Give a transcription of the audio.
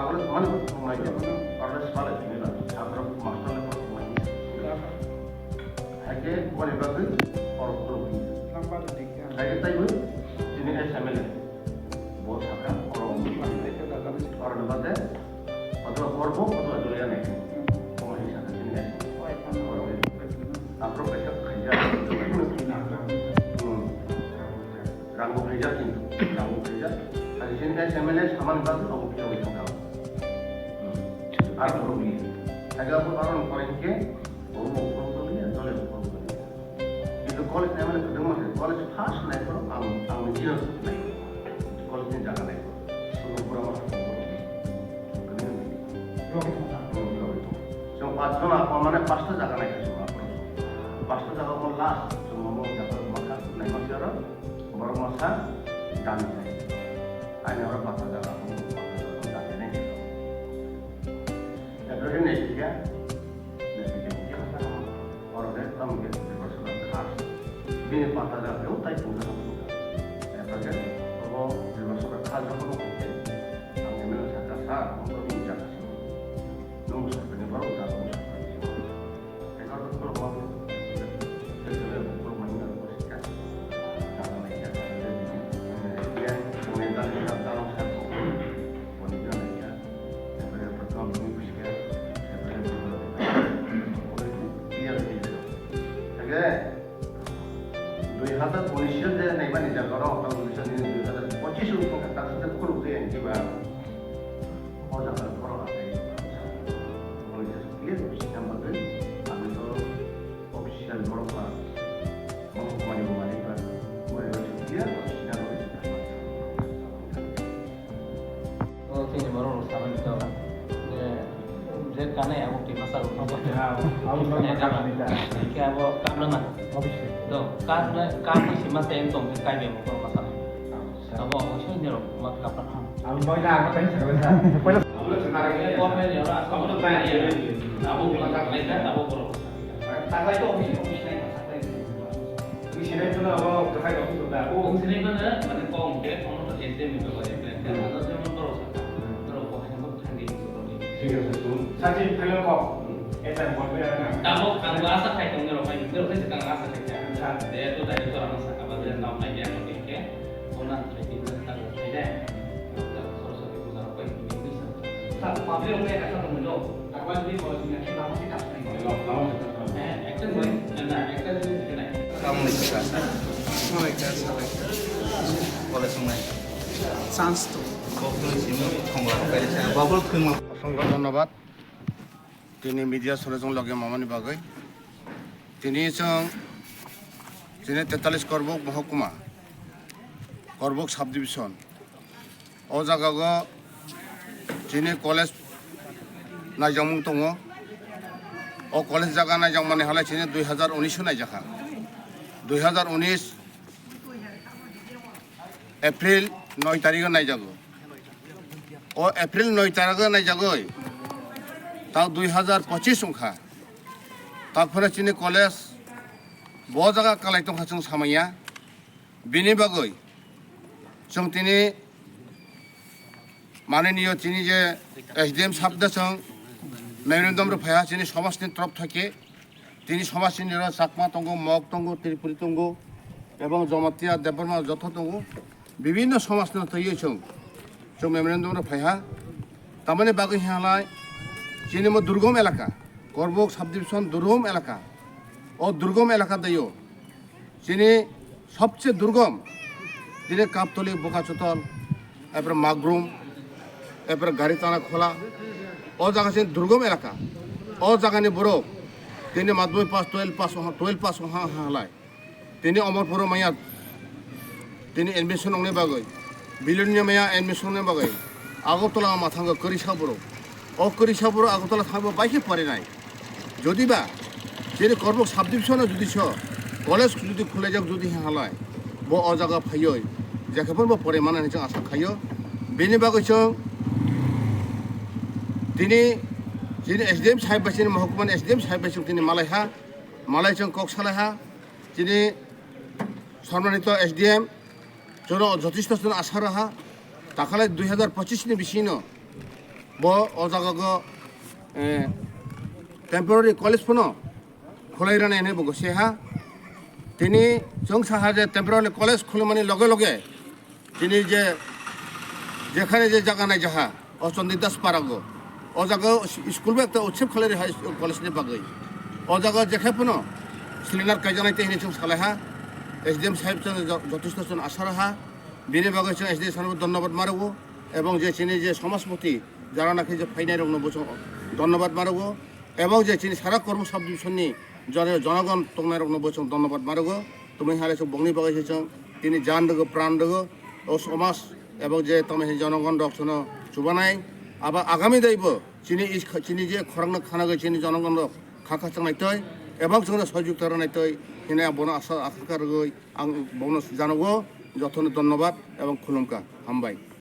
Kalau mana rumah itu, kalau sekolah ini lah, sahabat master level rumah ini. Hanya boleh bagi orang tua. Hanya tahu ini SML, bos akan orang debatnya, atau korbo atau jualan ini. Rumah ini sangat ini orang itu. Apro besok kerja, ranggu kerja itu, ranggu kerja. Di sini SML saman bagi orang kita itu kan. Arab Rumi. Agak orang ke, orang ni ada le orang. Itu college ni mana kedua macam college khas naik kalau ang engineer naik. College ni jaga naik. Semua pura macam so pastu apa mana pastu jaga naik semua. Pastu jaga pun last semua mau jaga makan naik masih orang baru masa dan naik. Ini orang pastu jaga pun dan naik. Jadi ni juga, orang itu tamu kita bersolat khas. Bini patah dah, itu tak pun tak pun. Kerana kalau bersolat khas apa pun kita, kami melihat kasar, untuk bijak sih. Nunggu sampai baru dah nunggu sampai. Kalau tu kalau kami, sesuatu kalau mana yang bersikap, jangan macam dia komentar kita dalam satu, wanita dia, daripada pertama minggu sekian. Dua हजार उन्नीस से नहीं बनी जगह रहा होता उन्नीस से 2025 रुपये का टैक्स से कुल रुपये हैं कि वह और ज़्यादा करो आते हैं उन्नीस से क्लियर सिस्टम बदल अभी तो ऑफिशियल बड़ों का मनी पर वो क्लियर सिस्टम तो तीन बड़ों सामने तो जे काने अब की मसा उठा बोलते हैं क्या वो काम ना तो काम की सीमा से इन तुम काय में मुझको मसा अब वो क्वेश्चन जो मतलब अपन अब बोला का पेन से बोला कौन में जो ना सब तो तैयार है अब वो लगा लेकर अब वो करो ताकि तो ऑफिस नहीं कर सकते किसी ने तो ना वो कहीं का कुछ ना वो किसी ने ना मैंने कॉम के कौन तो ऐसे में तो बजे प्लान कर ना तो मन करो सकता तो वो है वो ठंडी ठीक है तो साथी पहले को ऐसा बोल रहे हैं ना अब वो कंगासा खाई तो मेरे भाई मेरे से कंगासा खाई दे तो दाई तो राम सा का बदले नाम नहीं है तो के होना चाहिए तक है सरस्वती पूजा कोई नहीं सब पापे होंगे ऐसा तो मुझे अगला भी बहुत में कि नाम से काट नहीं है एक्टर में ना एक्टर भी नहीं काम नहीं करता बोले सुनाई चांस तो बबल सिमो खंगला गाइले बबल खंगला অসংখ্য ধন্যবাদ তিনি মিডিয়া সরেজন লগে মামানি বাগৈ তিনি যিনি 43 করবক মহকুমা করবক সাব ডিভিশন ও জায়গা যিনি কলেজ নাইজামুং দङ ও কলেজ জায়গা নাইজাং মানে হলে যিনি 2019 নাইজাখা 2019 এপ্রিল 9 তারিখে নাইজাগো ও এপ্রিল 9 তারিখে নাইজাগৈ তাও 2025 সংখ্যা তারপরে চিনি কলেজ ब जगह कालायतों जों सामाया बिनि बागै जों दिनै माननीय दिनै जे एसडिएम साबदा जों मेमोरेन्डाम रुफाया दिनै समाजनि तरफ थाके दिनै समाजनि चाकमा दङ मग दङ त्रिपुरी दङ এবং জমাতিয়া দেববর্মা যত दङ বিভিন্ন समाजनि तयै जों मेमोरेन्डाम रुफाया तारमाने बागै हालाय दिनै दुर्गम एलाका करबक साब डिविजन दुर्गम एलाका ও দুর্গম এলাকা দিও যিনি সবচেয়ে দুর্গম যিনি কাপতলি বোকাচতল এরপরে মাগরুম এরপরে গাড়ি টানা খোলা ও জায়গা দুর্গম এলাকা ও জায়গানি বরফ তিনি মাধ্যমিক পাস 12 পাস হালায় তিনি অমরপুর মাইয়া তিনি এডমিশন অংনে বাগৈ বিলনীয় মাইয়া এডমিশন বাগৈ আগরতলা মাথাঙ্গ করিসাবরো ও করিসাবরো আগরতলা থাকবো বাইকে পড়ে নাই যদিবা जेने करबक साब डिविजन जुदि कलेज जुदि खुले जाक जुदि हालाय बो अ जागा फैयो जेखेफोरबो परे माने जों आसा खायो बेनि बागै जों दिनै जेने एसडिएम साहेब बासिन महकुमा एसडिएम साहेब बासिन दिनै मालाय जों कक्सालायहा दिनै सम्मानित एसडिएम जों যথেষ্ট জন आसा राहा दाखालै 2025 नि बिसिनो 어자가 템포러리 콜리지 포노 খোলাইরানে এনে বগছে হা তিনি জং সাহায্যে টেম্পোরারি কলেজ খুলমানি লগে লগে তিনি যে যেখানে যে জায়গা নাই যাহা অচন্দিত দাস পারাগো ও জায়গা স্কুল একটা উৎসব খালারি হাই কলেজনি বাগৈ ও জায়গা যেখানে সিলিন্ডার কাইজানাইতে হিনে जों সালাহা এসডিএম সাহেব যথেষ্ট আশা রাহা বিনি বাগৈ जों এসডিএম সাহেব ধন্যবাদ মারগো এবং যে চিনি যে সমাজপতি যারা নাকি যে ফাইনাই রং ধন্যবাদ মারগো এবং যে চিনি সারা কর্ম সব ডিভিশননি জনগণ তংনাই রং ধন্যবাদ মারগো তুমি হারে বংনি বাগৈ তিনি জান দগো প্রাণ দগো ও সমাজ এবং যে তুমি জনগণ রক্ষণ চুবানাই আবার আগামী দায়ব চিনি যে খরাং খানা গই চিনি জনগণ খাখা চাংনাইতই এবং जोंनो সহযোগ রানাইতই হিনে বন আশা আকার গই আং বন জানগো যথন ধন্যবাদ এবং খুলুমকা হামবাই